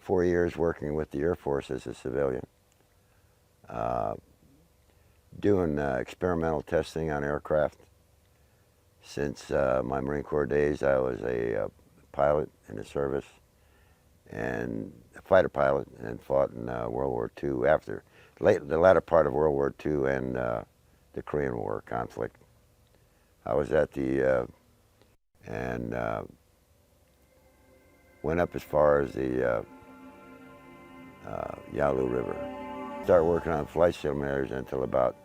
4 years working with the Air Force as a civilian, doing experimental testing on aircraft. Since my Marine Corps days, I was a pilot in the service and a fighter pilot, and fought in World War II after the latter part of World War II and the Korean War conflict. I was at the and went up as far as the Yalu River. Started working on flight simulators until about,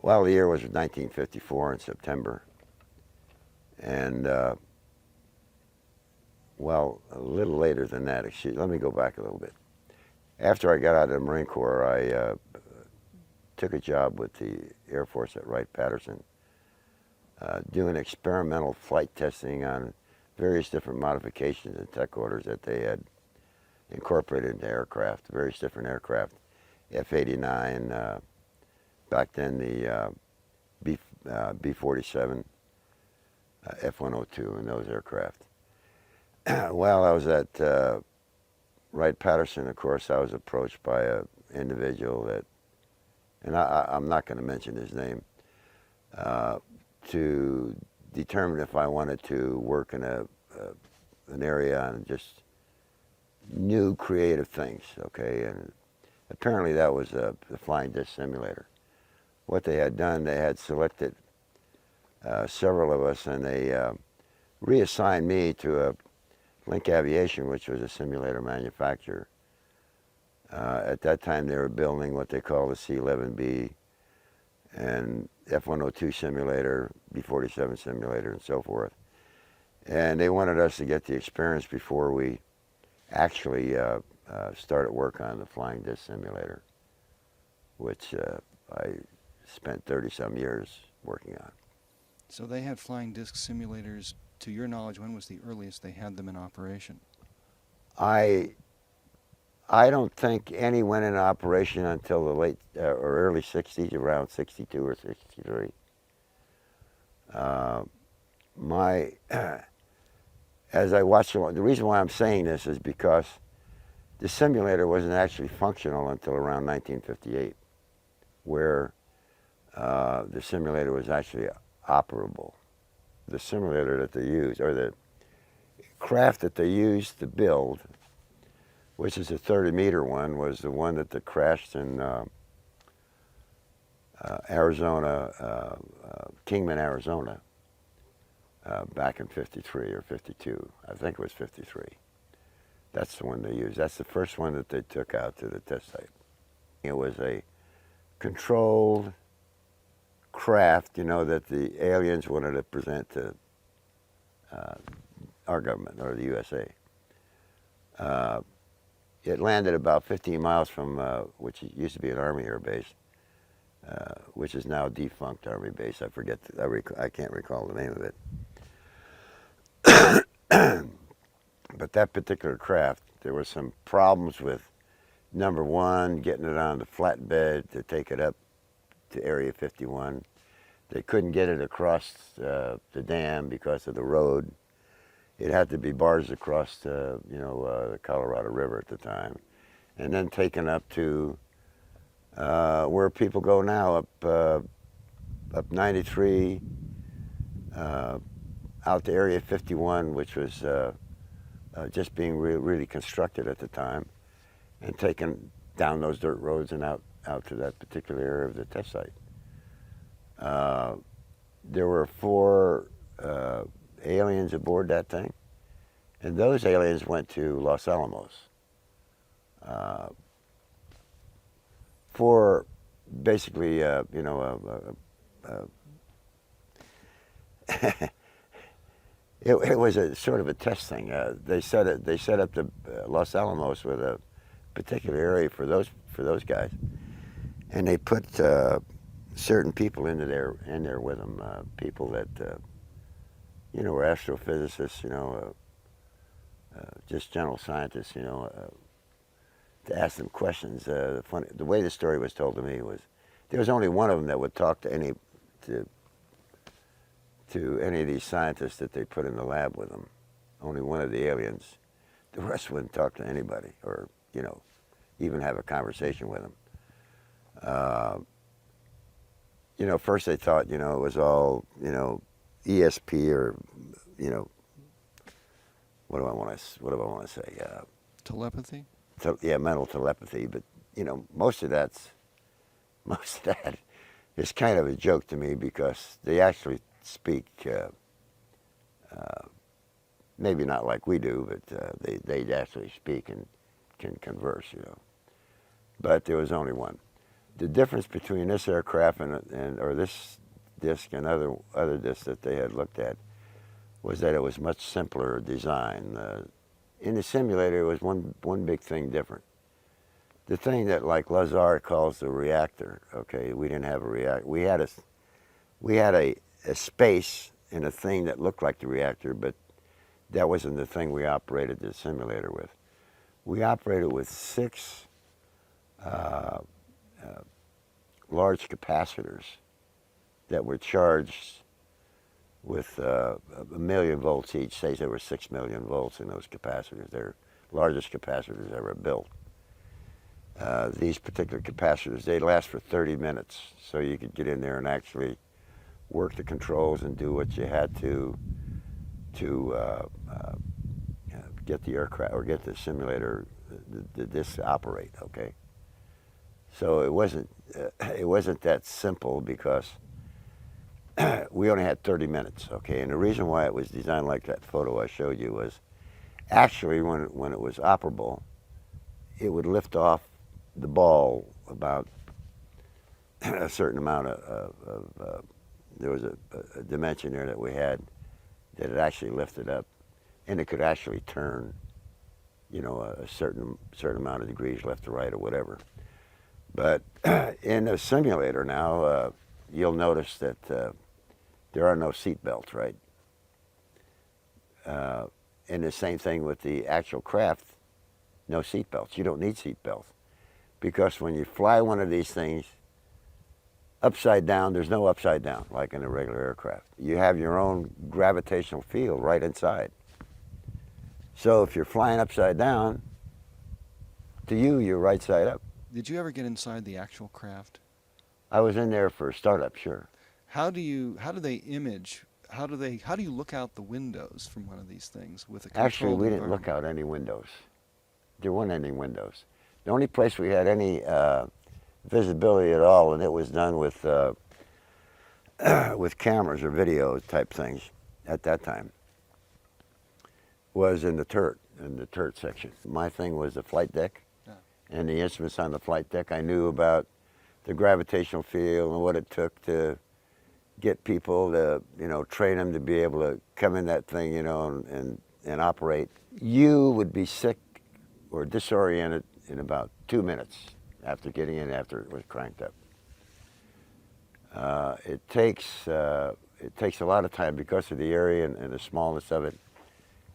well, the year was 1954 in September. And, well, a little later than that, let me go back a little bit. After I got out of the Marine Corps, I took a job with the Air Force at Wright-Patterson, doing experimental flight testing on various different modifications and tech orders that they had incorporated into aircraft, various different aircraft, F-89, back then the B-47, F-102, and those aircraft. While I was at Wright-Patterson, of course, I was approached by an individual that, and I'm not going to mention his name, to determine if I wanted to work in an area on just new creative things, okay? And apparently that was the flying disc simulator. What they had done, they had selected several of us, and they reassigned me to Link Aviation, which was a simulator manufacturer. At that time, they were building what they call the C-11B and F-102 simulator, B-47 simulator, and so forth. And they wanted us to get the experience before we actually started work on the flying disc simulator, which I spent 30-some years working on. So they had flying disc simulators. To your knowledge, when was the earliest they had them in operation? I don't think any went into operation until the late or early 60s, around 62 or 63. As I watched the reason why I'm saying this is because the simulator wasn't actually functional until around 1958, where the simulator was actually operable. The simulator that they used, or the craft that they used to build, which is a 30-meter one, was the one that crashed in Arizona, Kingman, Arizona, back in 53 or 52. I think it was 53. That's the one they used. That's the first one that they took out to the test site. It was a controlled craft, you know, that the aliens wanted to present to our government, or the USA. It landed about 15 miles from, which used to be an Army air base, which is now a defunct Army base. I forget, I can't recall the name of it. But that particular craft, there were some problems with, number one, getting it on the flatbed to take it up to Area 51. They couldn't get it across the dam because of the road. It had to be barged across the, the Colorado River at the time, and then taken up to where people go now, up 93, out to Area 51, which was just being really constructed at the time, and taken down those dirt roads and out to that particular area of the test site. There were 4 aliens aboard that thing, and those aliens went to Los Alamos for basically, it was a sort of a test thing. They set up the Los Alamos with a particular area for those guys, and they put certain people in there with them, people that were astrophysicists, just general scientists, to ask them questions. The way the story was told to me was there was only one of them that would talk to any of these scientists that they put in the lab with them. Only one of the aliens the rest wouldn't talk to anybody or, even have a conversation with them. First they thought, it was all, ESP or, what do I want to say? Telepathy? Yeah, mental telepathy. But, most of that is kind of a joke to me because they actually speak, maybe not like we do, but they actually speak and can converse, But there was only one. The difference between this aircraft or this disc and other discs that they had looked at was that it was much simpler design. In the simulator, it was one big thing different. The thing that like Lazar calls the reactor. Okay, we didn't have a reactor. We had a space in a thing that looked like the reactor, but that wasn't the thing we operated the simulator with. We operated with 6 large capacitors that were charged with 1,000,000 volts each. Say there were 6 million volts in those capacitors. They're largest capacitors ever built. These particular capacitors, they last for 30 minutes, so you could get in there and actually work the controls and do what you had to get the aircraft or get the simulator, the disc operate. Okay. So it wasn't that simple because we only had 30 minutes. Okay, and the reason why it was designed like that photo I showed you was actually when it was operable, it would lift off the ball about a certain amount of there was a dimension there that we had that it actually lifted up, and it could actually turn, a certain amount of degrees left to right or whatever. But in the simulator now, you'll notice that there are no seat belts, right? And the same thing with the actual craft, no seat belts. You don't need seat belts because when you fly one of these things upside down, there's no upside down like in a regular aircraft. You have your own gravitational field right inside. So if you're flying upside down, to you, you're right side up. Did you ever get inside the actual craft? I was in there for startup, sure. How do they image? How do you look out the windows from one of these things with a controlled Actually, we didn't look out any windows. There weren't any windows. The only place we had any visibility at all, and it was done with cameras or video type things at that time, was in the turret section. My thing was the flight deck, and the instruments on the flight deck. I knew about the gravitational field and what it took to get people to, train them to be able to come in that thing, and operate. You would be sick or disoriented in about 2 minutes after getting in, after it was cranked up. It takes a lot of time because of the area and the smallness of it.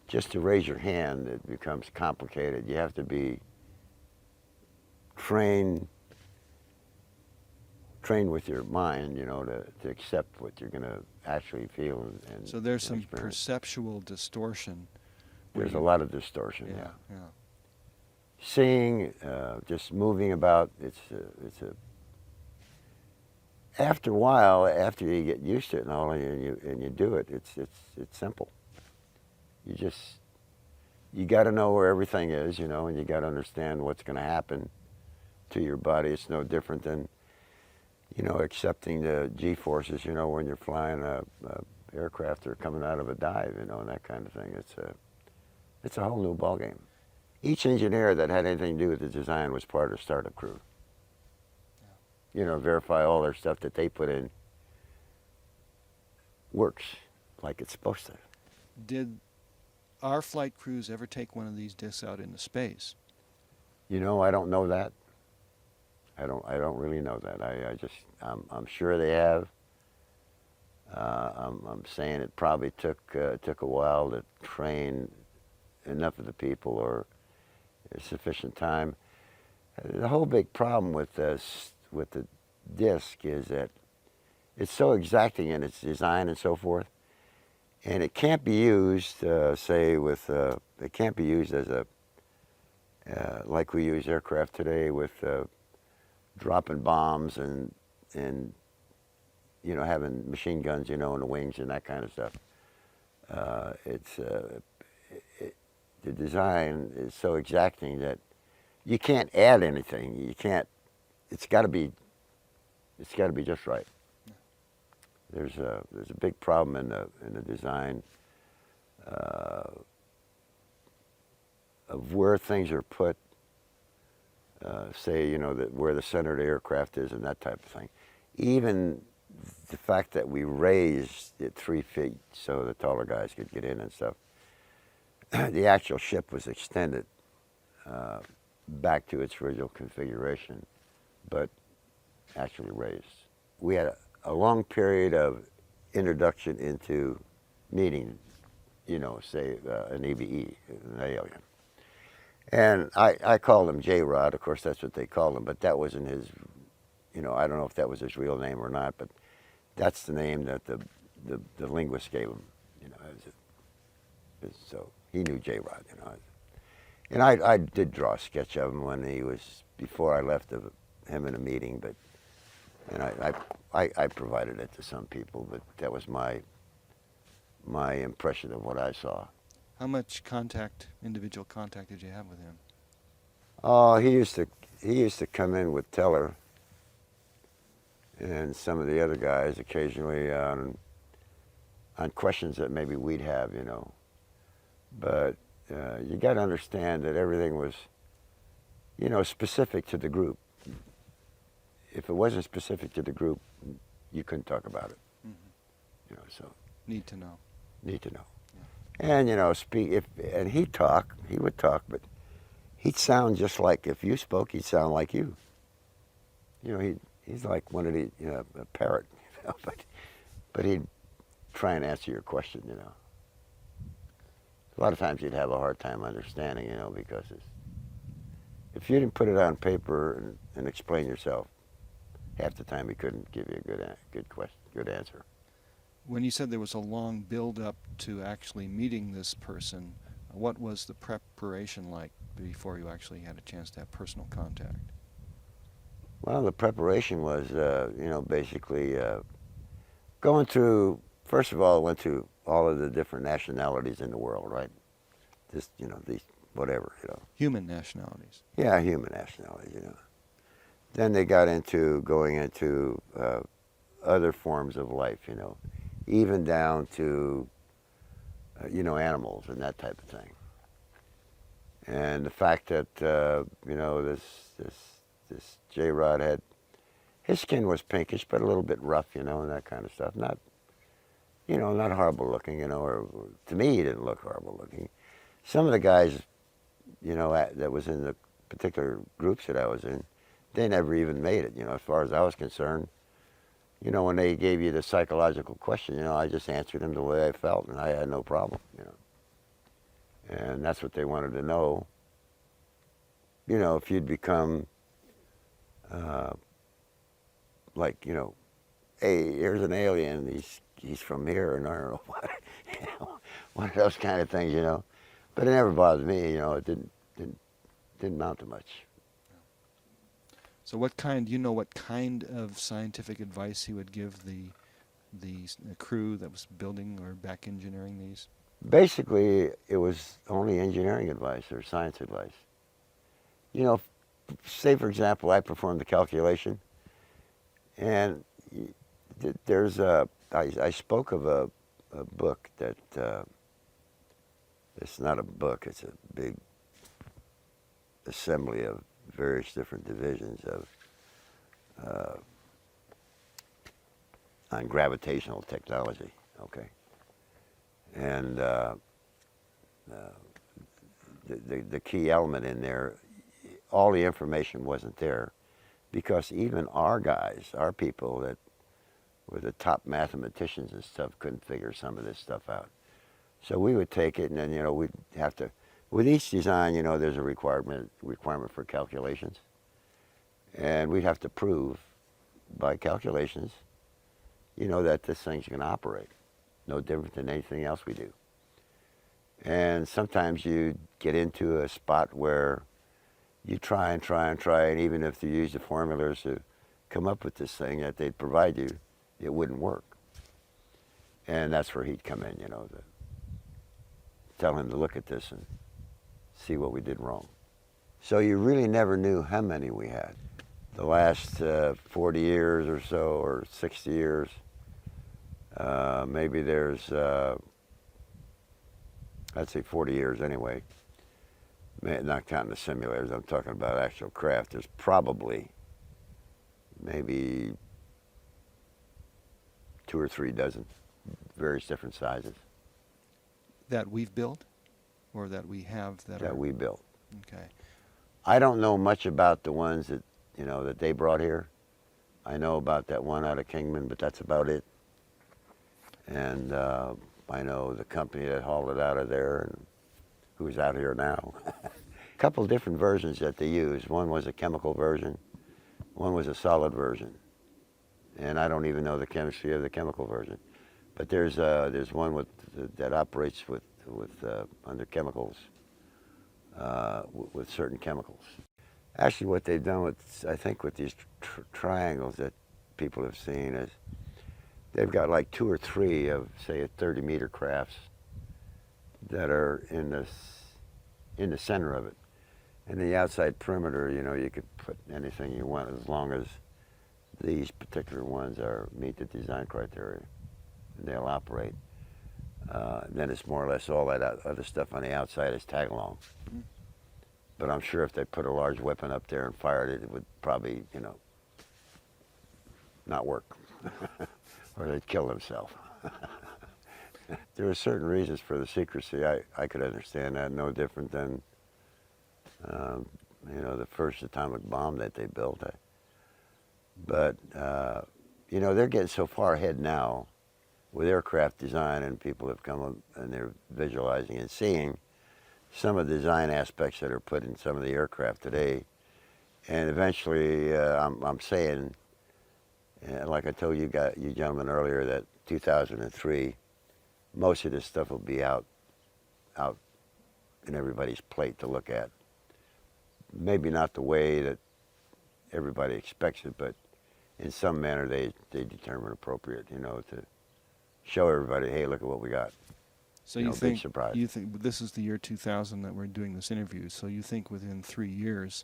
Just to raise your hand, it becomes complicated. You have to be trained with your mind, to accept what you're going to actually feel and so there's some experience. Perceptual distortion. There's a lot of distortion. Yeah. Seeing, just moving about. After a while, after you get used to it and all, and you do it, it's simple. You got to know where everything is, and you got to understand what's going to happen to your body. It's no different than, accepting the G-forces, when you're flying a aircraft or coming out of a dive, and that kind of thing. It's a whole new ballgame. Each engineer that had anything to do with the design was part of the startup crew. Verify all their stuff that they put in works like it's supposed to. Did our flight crews ever take one of these discs out into space? I don't know that. I don't really know that. I'm sure they have. I'm saying it probably took a while to train enough of the people or sufficient time. The whole big problem with the disc is that it's so exacting in its design and so forth, and it can't be used, say, with it can't be used as a like we use aircraft today with dropping bombs and having machine guns, in the wings and that kind of stuff. The design is so exacting that you can't add anything. You can't. It's got to be just right. There's a big problem in the design of where things are put. Say, where the center of the aircraft is and that type of thing. Even the fact that we raised it 3 feet so the taller guys could get in and stuff. The actual ship was extended back to its original configuration, but actually raised. We had a long period of introduction into meeting, say an EVE, an alien. And I called him J-Rod. Of course, that's what they called him, but that wasn't his, I don't know if that was his real name or not, but that's the name that the linguist gave him, so he knew J-Rod, And I did draw a sketch of him when he was, before I left him in a meeting, but, and I provided it to some people, but that was my impression of what I saw. How much individual contact did you have with him? Oh, he used to come in with Teller and some of the other guys occasionally on questions that maybe we'd have, But you got to understand that everything was, specific to the group. If it wasn't specific to the group, you couldn't talk about it. Mm-hmm. So need to know. Need to know. And and he would talk, but he'd sound just like, if you spoke, he'd sound like you. He's like one of the, a parrot, but he'd try and answer your question, A lot of times you'd have a hard time understanding, because if you didn't put it on paper and explain yourself, half the time he couldn't give you a good answer. When you said there was a long build-up to actually meeting this person, what was the preparation like before you actually had a chance to have personal contact? Well, the preparation was, basically going through, first of all, I went through all of the different nationalities in the world, right? Just, these, whatever, Human nationalities. Yeah, human nationalities, Then they got into going into other forms of life, even down to, animals and that type of thing. And the fact that, this J-Rod his skin was pinkish, but a little bit rough, and that kind of stuff. Not, not horrible looking, or to me, he didn't look horrible looking. Some of the guys, that was in the particular groups that I was in, they never even made it, as far as I was concerned. When they gave you the psychological question, I just answered them the way I felt, and I had no problem, And that's what they wanted to know. If you'd become, like, hey, here's an alien, he's from here, and I don't know what, one of those kind of things, But it never bothered me, it didn't amount to much. So what kind of scientific advice he would give the crew that was building or back engineering these? Basically, it was only engineering advice or science advice. Say for example, I performed the calculation, and I spoke of a book that, it's not a book, it's a big assembly of various different divisions on gravitational technology, okay? And the key element in there, all the information wasn't there, because even our guys, our people that were the top mathematicians and stuff, couldn't figure some of this stuff out. So we would take it, and then, we'd have to, with each design, there's a requirement for calculations. And we'd have to prove by calculations, that this thing's going to operate. No different than anything else we do. And sometimes you get into a spot where you try and try and try, and even if you use the formulas to come up with this thing that they'd provide you, it wouldn't work. And that's where he'd come in, you know, to tell him to look at this and see what we did wrong. So you really never knew how many we had. The last 40 years or so, or 60 years, maybe there's, I'd say 40 years anyway, not counting the simulators, I'm talking about actual craft. There's probably maybe 2 or 3 dozen, various different sizes That we've built, or that we have that we built. Okay. I don't know much about the ones that, you know, that they brought here. I know about that one out of Kingman, but that's about it. And I know the company that hauled it out of there and who's out here now. A couple different versions that they used. One was a chemical version, one was a solid version. And I don't even know the chemistry of the chemical version. But there's one that operates with under chemicals, with certain chemicals. Actually, what they've done with, I think, with these triangles that people have seen is they've got like 2 or 3 of, say, a 30-meter crafts that are in the center of it. And the outside perimeter, you know, you could put anything you want as long as these particular ones meet the design criteria, and they'll operate. Then it's more or less all that other stuff on the outside is tag along. Mm-hmm. But I'm sure if they put a large weapon up there and fired it, it would probably, you know, not work. Or they'd kill themselves. There are certain reasons for the secrecy. I could understand that, no different than, you know, the first atomic bomb that they built. But, you know, they're getting so far ahead now with aircraft design, and people have come up and they're visualizing and seeing some of the design aspects that are put in some of the aircraft today. And eventually, I'm saying, like I told you gentlemen earlier, that 2003, most of this stuff will be out in everybody's plate to look at. Maybe not the way that everybody expects it, but in some manner they determine appropriate, you know, to show everybody, hey, look at what we got. So You you know, big think surprise. this is the year 2000 that we're doing this interview? So you think within 3 years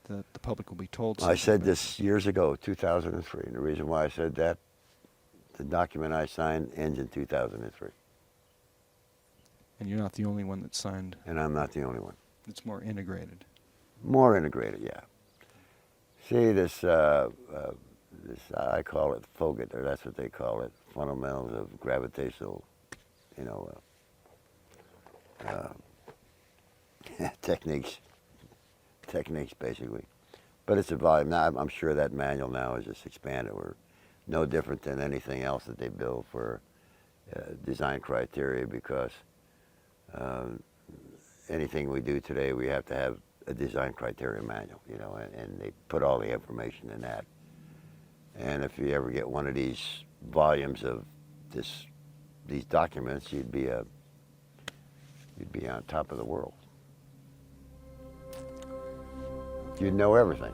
that the public will be told something? I said this years ago, 2003, and the reason why I said that, the document I signed ends in 2003, And you're not the only one that signed. and I'm not the only one. It's more integrated. More integrated, yeah. See, this I call it FOGIT, or that's what they call it, fundamentals of gravitational, you know, techniques basically. But it's a volume. Now, I'm sure that manual now is just expanded. We're no different than anything else that they build for design criteria, because anything we do today, we have to have a design criteria manual, you know, and they put all the information in that. And if you ever get one of these volumes of these documents, you'd be on top of the world. You'd know everything.